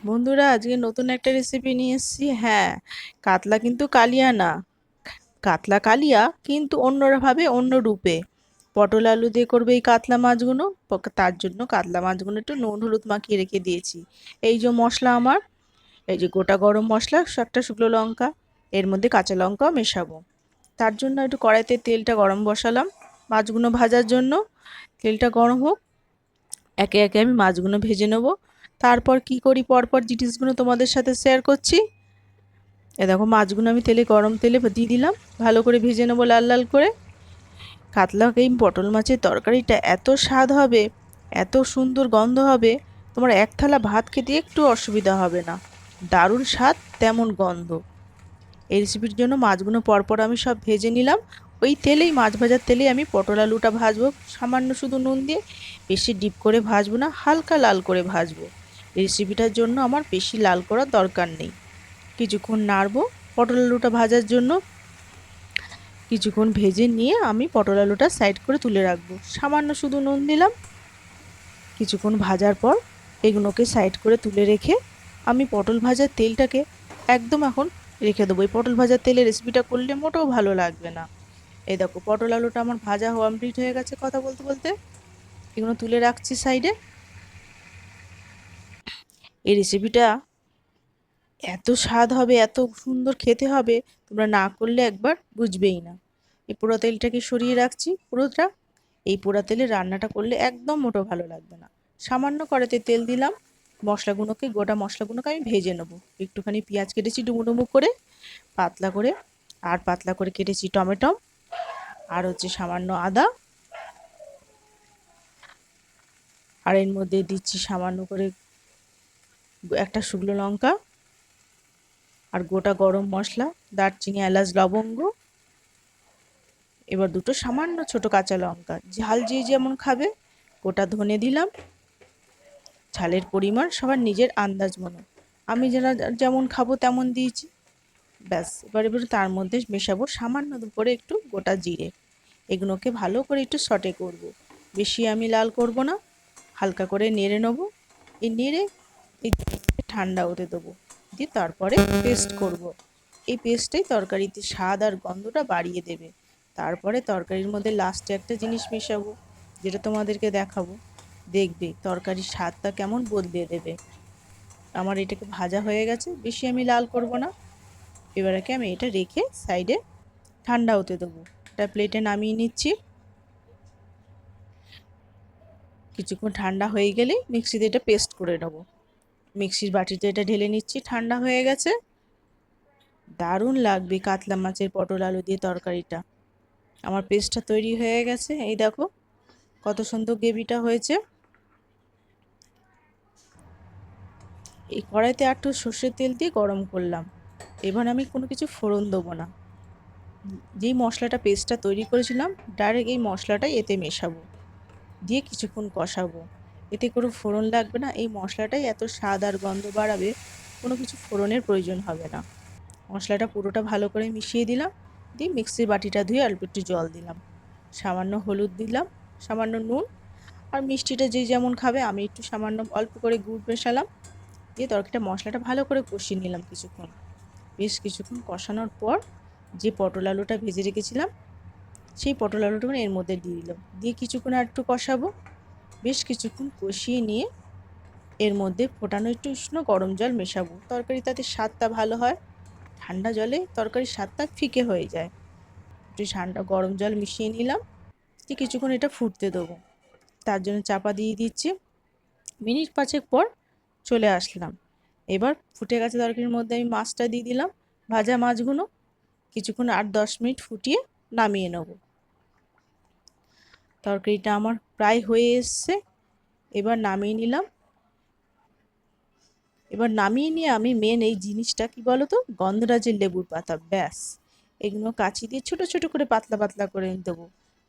বন্ধুরা, আজকে নতুন একটা রেসিপি নিয়ে এসেছি। হ্যাঁ, কাতলা কিন্তু কালিয়া না। কাতলা কালিয়া কিন্তু অন্যভাবে, অন্য রূপে। পটল আলু দিয়ে করবে এই কাতলা মাছগুলো। তার জন্য কাতলা মাছগুলো একটু নুন হলুদ মাখিয়ে রেখে দিয়েছি। এই যে মশলা আমার, এই যে গোটা গরম মশলা, একটা শুকনো লঙ্কা, এর মধ্যে কাঁচা লঙ্কাও মেশাবো। তার জন্য একটু কড়াইতে তেলটা গরম বসালাম মাছগুলো ভাজার জন্য। তেলটা গরম হোক, একে একে আমি মাছগুলো ভেজে নেব। তারপর কি করি পরপর জিনিসগুলো তোমাদের সাথে শেয়ার করছি। দেখো মাছগুলো আমি গরম তেলে দিয়ে দিলাম, ভালো করে ভেজে নেবো লাল লাল করে। কাতলা এই পটল মাছের তরকারিটা এত স্বাদ হবে, এত সুন্দর গন্ধ হবে, তোমার এক থালা ভাত খেতে একটু অসুবিধা হবে না। দারুণ স্বাদ, তেমন গন্ধ। এই রেসিপির জন্য মাছগুলো পরপর আমি সব ভেজে নিলাম। ওই তেলেই, মাছ ভাজার তেলেই আমি পটল আলুটা ভাজবো, সামান্য শুধু নুন দিয়ে। বেশি ডিপ করে ভাজবো না, হালকা লাল করে ভাজবো। রেসিপিটার জন্য আমার বেশি লাল করার দরকার নেই। কিছুক্ষণ নাড়বো পটল আলুটা ভাজার জন্য। কিছুক্ষণ ভেজে নিয়ে আমি পটল আলুটা সাইড করে তুলে রাখবো, সামান্য শুধু নুন দিলাম। কিছুক্ষণ ভাজার পর এগুলোকে সাইড করে তুলে রেখে আমি পটল ভাজার তেলটাকে একদম এখন রেখে দেবো। এই পটল ভাজার তেলে রেসিপিটা করলে মোটেও ভালো লাগবে না। এই দেখো পটল আলুটা আমার ভাজা কমপ্লিট হয়ে গেছে কথা বলতে বলতে। এগুলো তুলে রাখছি সাইডে। এই রেসিপিটা এত স্বাদ হবে, এত সুন্দর খেতে হবে, তোমরা না করলে একবার বুঝবেই না। এই পোড়া তেলটাকে সরিয়ে রাখছি পুরোটা। এই পোড়া তেলে রান্নাটা করলে একদম মোটেও ভালো লাগবে না। সামান্য কড়াইতে তেল দিলাম। মশলাগুলোকে, গোটা মশলাগুলোকে আমি ভেজে নেবো। একটুখানি পেঁয়াজ কেটেছি ডুমো ডুমো করে, পাতলা করে। আর পাতলা করে কেটেছি টমেটো, আর হচ্ছে সামান্য আদা। আর এর মধ্যে দিচ্ছি সামান্য করে একটা শুকনো লঙ্কা, আর গোটা গরম মশলা, দারচিনি এলাচ লবঙ্গ। এবার দুটো সামান্য ছোট কাঁচা লঙ্কা, ঝাল যে যেমন খাবে। গোটা ধনে দিলাম। ঝালের পরিমাণ সবার নিজের আন্দাজ মতো, আমি যারা যেমন খাবো তেমন দিয়েছি। ব্যাস, এবার তার মধ্যে মেশাবো সামান্য করে একটু গোটা জিরে। এগুলোকে ভালো করে একটু সটে করব। বেশি আমি লাল করব না, হালকা করে নেড়ে নেবো। এই নেড়ে এই ঠান্ডা হতে দেবো, দিয়ে তারপরে পেস্ট করব। এই পেস্টটাই তরকারিতে স্বাদ আর গন্ধটা বাড়িয়ে দেবে। তারপরে তরকারির মধ্যে লাস্টে একটা জিনিস মেশাবো, যেটা তোমাদেরকে দেখাবো। দেখবে তরকারির স্বাদটা কেমন বদলে দেবে। আমার এটাকে ভাজা হয়ে গেছে, বেশি আমি লাল করব না। এবারে আমি এটা রেখে সাইডে ঠান্ডা হতে দেবো। এটা প্লেটে নামিয়ে নিচ্ছি। কিছুক্ষণ ঠান্ডা হয়ে গেলেই মিক্সিতে এটা পেস্ট করে নেবো। মিক্সির বাটিতে এটা ঢেলে নিচ্ছি, ঠান্ডা হয়ে গেছে। দারুণ লাগবে কাতলা মাছের পটল আলু দিয়ে তরকারিটা। আমার পেস্টটা তৈরি হয়ে গেছে, এই দেখো কত সুন্দর গ্রেভিটা হয়েছে। এই কড়াইতে একটু সর্ষের তেল দিয়ে গরম করলাম। এবার আমি কোনো কিছু ফোড়ন দেবো না। যেই মশলাটা পেস্টটা তৈরি করেছিলাম, ডাইরেক্ট এই মশলাটাই এতে মেশাবো, দিয়ে কিছুক্ষণ কষাবো। এতে কোনো ফোড়ন লাগবে না, এই মশলাটাই এত স্বাদ আর গন্ধ বাড়াবে, কোনো কিছু ফোড়নের প্রয়োজন হবে না। মশলাটা পুরোটা ভালো করে মিশিয়ে দিলাম, দিয়ে মিক্সির বাটিটা ধুয়ে অল্প একটু জল দিলাম, সামান্য হলুদ দিলাম, সামান্য নুন। আর মিষ্টিটা যে যেমন খাবে, আমি একটু সামান্য অল্প করে গুড় মেশালাম। দিয়ে তরকারিটা মশলাটা ভালো করে কষিয়ে নিলাম কিছুক্ষণ। বেশ কিছুক্ষণ কষানোর পর যে পটল আলুটা ভেজে রেখেছিলাম, সেই পটল আলুটা এর মধ্যে দিয়ে দিলাম, দিয়ে কিছুক্ষণ আর একটু কষাবো। বেশ কিছুক্ষণ কষিয়ে নিয়ে এর মধ্যে ফোটানো একটু উষ্ণ গরম জল মেশাবো, তরকারি তাতে স্বাদটা ভালো হয়। ঠান্ডা জলে তরকারির স্বাদটা ফিকে হয়ে যায়। একটু ঠান্ডা গরম জল মিশিয়ে নিলাম, দিয়ে কিছুক্ষণ এটা ফুটতে দেবো। তার জন্য চাপা দিয়ে দিচ্ছি। মিনিট 5 পর চলে আসলাম। এবার ফুটে গেছে তরকারির মধ্যে আমি মাছটা দিয়ে দিলাম, ভাজা মাছগুলো। কিছুক্ষণ 8-10 মিনিট ফুটিয়ে নামিয়ে নেব। তরকারিটা আমার প্রায় হয়ে এসছে, এবার নামিয়ে নিলাম। এবার নামিয়ে নিয়ে আমি মেন এই জিনিসটা কি বলতো, গন্ধরাজের লেবুর পাতা। ব্যাস, এগুলো কাঁচি দিয়ে ছোট ছোট করে পাতলা পাতলা করে দেবো,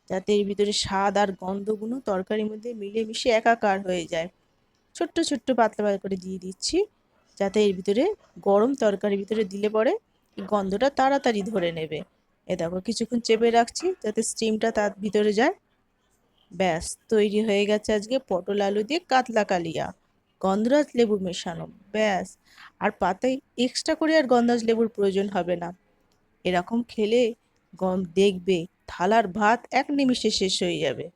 যাতে এর ভিতরে স্বাদ আর গন্ধগুলো তরকারির মধ্যে মিলেমিশে একাকার হয়ে যায়। ছোট্ট ছোট্ট পাতলা পাতলা করে দিয়ে দিচ্ছি, যাতে এর ভিতরে গরম তরকারির ভিতরে দিলে পরে গন্ধটা তাড়াতাড়ি ধরে নেবে। এ দেখো কিছুক্ষণ চেপে রাখছি যাতে স্টিমটা তার ভিতরে যায়। ব্যাস, তৈরি হয়ে গেছে আজকে পটল আলু দিয়ে কাতলা কালিয়া। গন্ধরাজ লেবু মেশানো, ব্যাস। আর পাতায় এক্সট্রা করে আর গন্ধরাজ লেবুর প্রয়োজন হবে না। এরকম খেলে দেখবে থালার ভাত এক নিমিষে শেষ হয়ে যাবে।